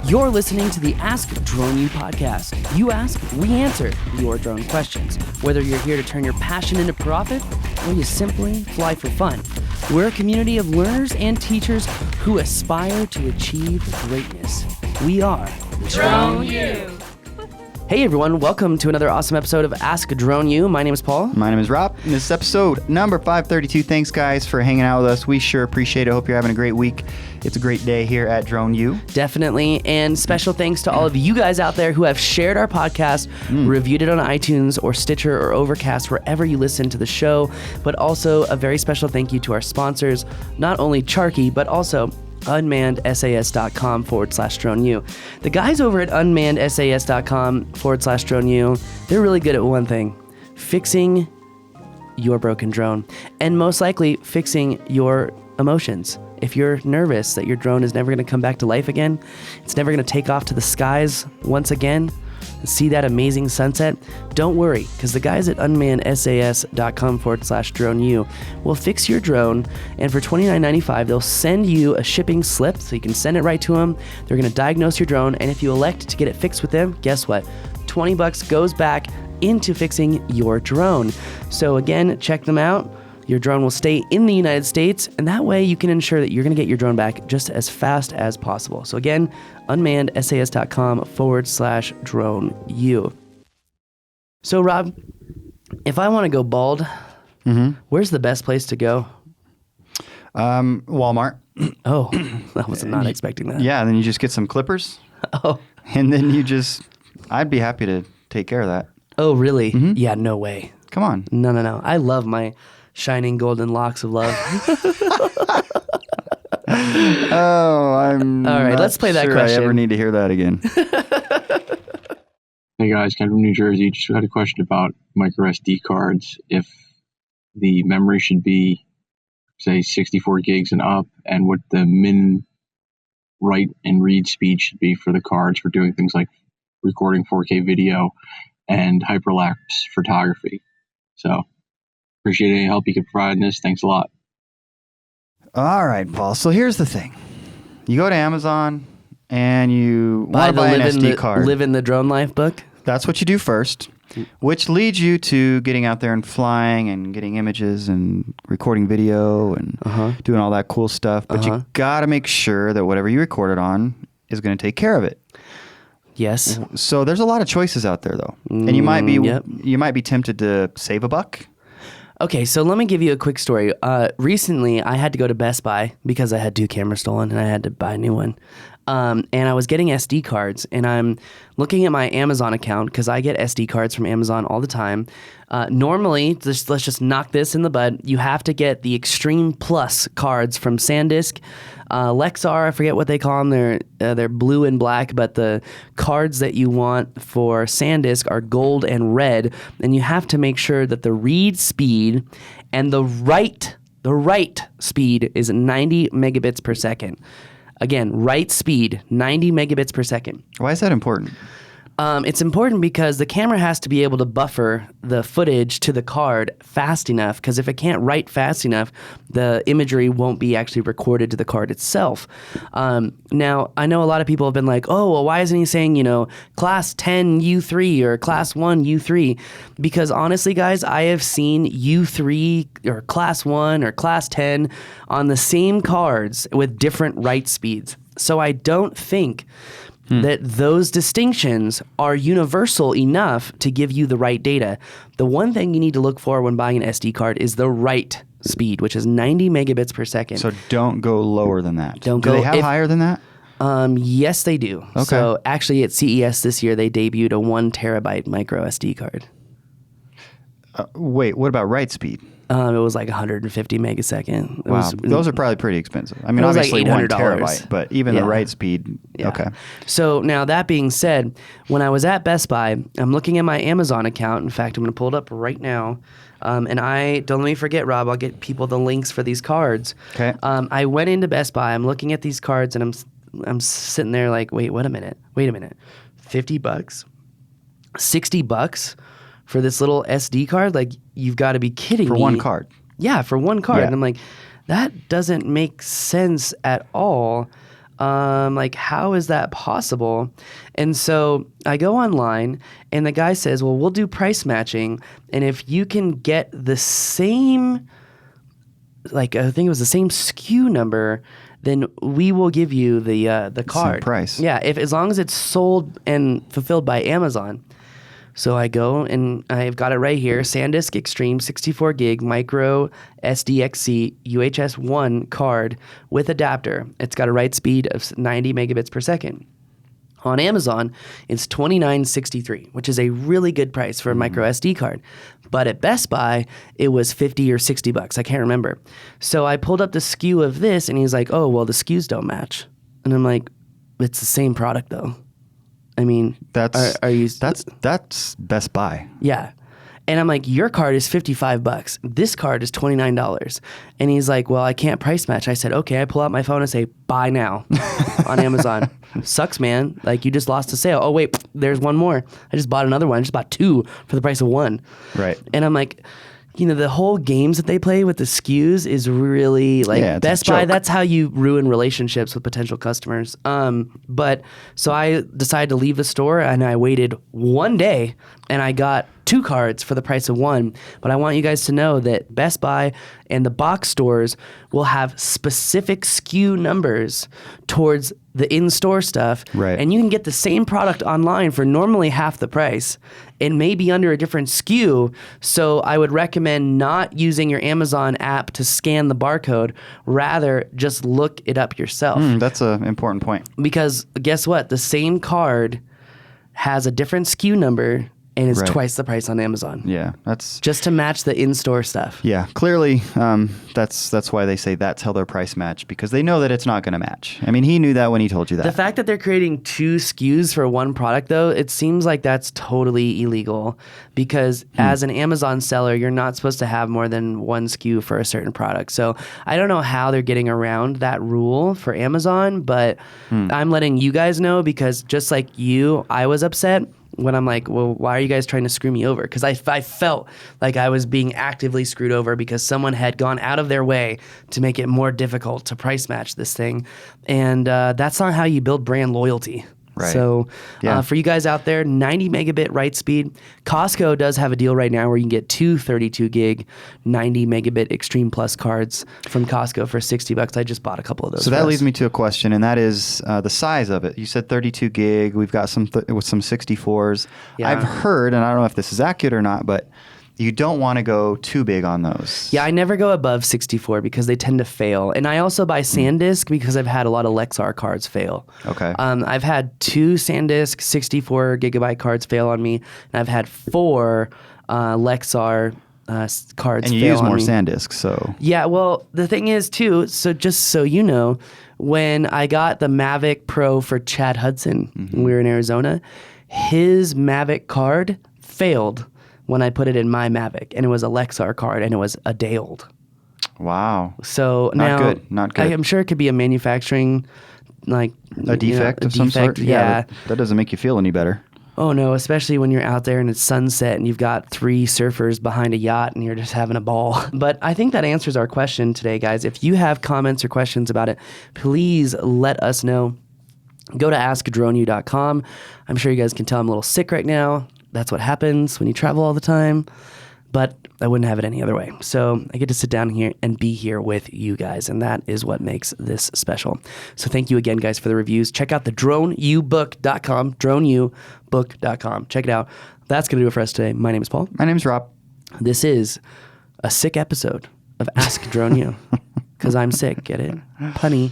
You're listening to the Ask Drone U podcast. You ask, we answer your drone questions. Whether you're here to turn your passion into profit or you simply fly for fun, we're a community of learners and teachers who aspire to achieve greatness. We are Drone U. Hey everyone, welcome to another awesome episode of Ask Drone U. My name is Paul. My name is Rob, and this is episode number 532. Thanks, guys, for hanging out with us. We sure appreciate it. Hope you're having a great week. It's a great day here at Drone U. Definitely, and special thanks to all of you guys out there who have shared our podcast, reviewed it on iTunes or Stitcher or Overcast, wherever you listen to the show, but also a very special thank you to our sponsors, not only Charki, but also unmannedsas.com/DroneU. The guys over at unmannedsas.com/DroneU, they're really good at one thing: fixing your broken drone, and most likely fixing your emotions. If you're nervous that your drone is never going to come back to life again, it's never going to take off to the skies once again, see that amazing sunset, don't worry, because the guys at unmannedsas.com/DroneU will fix your drone, and for $29.95, they'll send you a shipping slip so you can send it right to them. They're going to diagnose your drone, and if you elect to get it fixed with them, guess what? $20 goes back into fixing your drone. So again, check them out. Your drone will stay in the United States, and that way you can ensure that you're going to get your drone back just as fast as possible. So again, unmannedsas.com/DroneU. So Rob, if I want to go bald, where's the best place to go? Walmart. Oh, I was not expecting that. Yeah, then you just get some clippers. Oh. And then I'd be happy to take care of that. Oh, really? Yeah, no way. Come on. No. I love my shining golden locks of love. I'm all right, let's play that question. I ever need to hear that again. Hey guys, Ken from New Jersey. Just had a question about micro SD cards. If the memory should be, say, 64 gigs and up, and what the min write and read speed should be for the cards for doing things like recording 4K video and hyperlapse photography. So, appreciate any help you could provide in this. Thanks a lot. All right, Paul. So here's the thing. You go to Amazon and you want to buy an SD card. Live in the Drone Life book? That's what you do first, which leads you to getting out there and flying and getting images and recording video and doing all that cool stuff. But you got to make sure that whatever you recorded on is going to take care of it. Yes. So there's a lot of choices out there, though. And you might be tempted to save a buck. Okay, so let me give you a quick story. Recently, I had to go to Best Buy because I had 2 cameras stolen and I had to buy a new one. And I was getting SD cards, and I'm looking at my Amazon account because I get SD cards from Amazon all the time. Normally, let's just knock this in the bud. You have to get the Extreme Plus cards from SanDisk. Lexar, I forget what they call them. They're blue and black, but the cards that you want for SanDisk are gold and red, and you have to make sure that the read speed and the write speed is 90 megabits per second. Again, write speed, 90 megabits per second. Why is that important? It's important because the camera has to be able to buffer the footage to the card fast enough, because if it can't write fast enough, the imagery won't be actually recorded to the card itself. Now, I know a lot of people have been like, oh, well, why isn't he saying, class 10 U3 or class 1 U3? Because honestly, guys, I have seen U3 or class 1 or class 10 on the same cards with different write speeds. So I don't think that those distinctions are universal enough to give you the right data. The one thing you need to look for when buying an SD card is the write speed, which is 90 megabits per second. So don't go lower than that. Do they have higher than that? Yes, they do. Okay. So actually at CES this year, they debuted a 1 terabyte micro SD card. Wait, what about write speed? It was like 150 megasecond. Those are probably pretty expensive. I mean, it was obviously like $800. 1 terabyte, but even the write speed. Yeah. Okay. So now that being said, when I was at Best Buy, I'm looking at my Amazon account. In fact, I'm going to pull it up right now. And don't let me forget, Rob, I'll get people the links for these cards. Okay. I went into Best Buy. I'm looking at these cards, and I'm sitting there like, wait a minute. $50, $60 for this little SD card? Like, you've got to be kidding me. For one card. Yeah, for one card. Yeah. And I'm like, that doesn't make sense at all. Like, how is that possible? And so I go online and the guy says, well, we'll do price matching. And if you can get the same, like, I think it was the same SKU number, then we will give you the card. Same price. Yeah, as long as it's sold and fulfilled by Amazon. So I go and I've got it right here. SanDisk Extreme 64 gig micro SDXC UHS 1 card with adapter. It's got a write speed of 90 megabits per second. On Amazon, it's $29.63, which is a really good price for a micro SD card. But at Best Buy, it was $50 or $60. I can't remember. So I pulled up the SKU of this, and he's like, "Oh, well, the SKUs don't match." And I'm like, "It's the same product, though." I mean, That's that's Best Buy. yeah. And I'm like, your card is $55. This card is $29. And he's like, well, I can't price match. I said, okay. I pull out my phone and say, buy now on Amazon. Sucks, man. Like, you just lost a sale. Oh, wait, there's one more. I just bought another one. I just bought two for the price of one. Right. And I'm like, you know, the whole games that they play with the SKUs is really like Best Buy. That's how you ruin relationships with potential customers. But so I decided to leave the store and I waited one day and I got two cards for the price of one. But I want you guys to know that Best Buy and the box stores will have specific SKU numbers towards the in-store stuff. Right. And you can get the same product online for normally half the price. It may be under a different SKU, so I would recommend not using your Amazon app to scan the barcode. Rather, just look it up yourself. That's an important point. Because guess what? The same card has a different SKU number and it's Right. twice the price on Amazon. Yeah, that's Just to match the in-store stuff. yeah. Clearly, that's why they say that's how their price match, because they know that it's not going to match. I mean, he knew that when he told you that. The fact that they're creating two SKUs for one product, though, it seems like that's totally illegal because as an Amazon seller, you're not supposed to have more than one SKU for a certain product. So I don't know how they're getting around that rule for Amazon, but I'm letting you guys know because just like you, I was upset when I'm like, well, why are you guys trying to screw me over? Because I felt like I was being actively screwed over because someone had gone out of their way to make it more difficult to price match this thing. And that's not how you build brand loyalty. Right. So Yeah. for you guys out there, 90 megabit write speed. Costco does have a deal right now where you can get two 32 gig 90 megabit Extreme Plus cards from Costco for $60. I just bought a couple of those. So that leads me to a question, and that is the size of it. You said 32 gig. We've got some with some 64s. Yeah. I've heard, and I don't know if this is accurate or not, but you don't want to go too big on those. Yeah, I never go above 64 because they tend to fail. And I also buy SanDisk because I've had a lot of Lexar cards fail. Okay. I've had two SanDisk 64 gigabyte cards fail on me, and I've had four Lexar cards And you fail use on more me. SanDisk, so Yeah, well, the thing is, too, so just so you know, when I got the Mavic Pro for Chad Hudson when we were in Arizona, his Mavic card failed when I put it in my Mavic, and it was a Lexar card, and it was a day old. wow. So Not now, good, not good. I'm sure it could be a manufacturing, like A defect of some sort? Yeah. but that doesn't make you feel any better. Oh no, especially when you're out there and it's sunset and you've got three surfers behind a yacht and you're just having a ball. But I think that answers our question today, guys. If you have comments or questions about it, please let us know. Go to askdroneyou.com. I'm sure you guys can tell I'm a little sick right now. That's what happens when you travel all the time. But I wouldn't have it any other way. So I get to sit down here and be here with you guys, and that is what makes this special. So thank you again, guys, for the reviews. Check out the DroneUbook.com, DroneUbook.com. Check it out. That's going to do it for us today. My name is Paul. My name's Rob. This is a sick episode of Ask Drone You, because I'm sick, get it? Punny.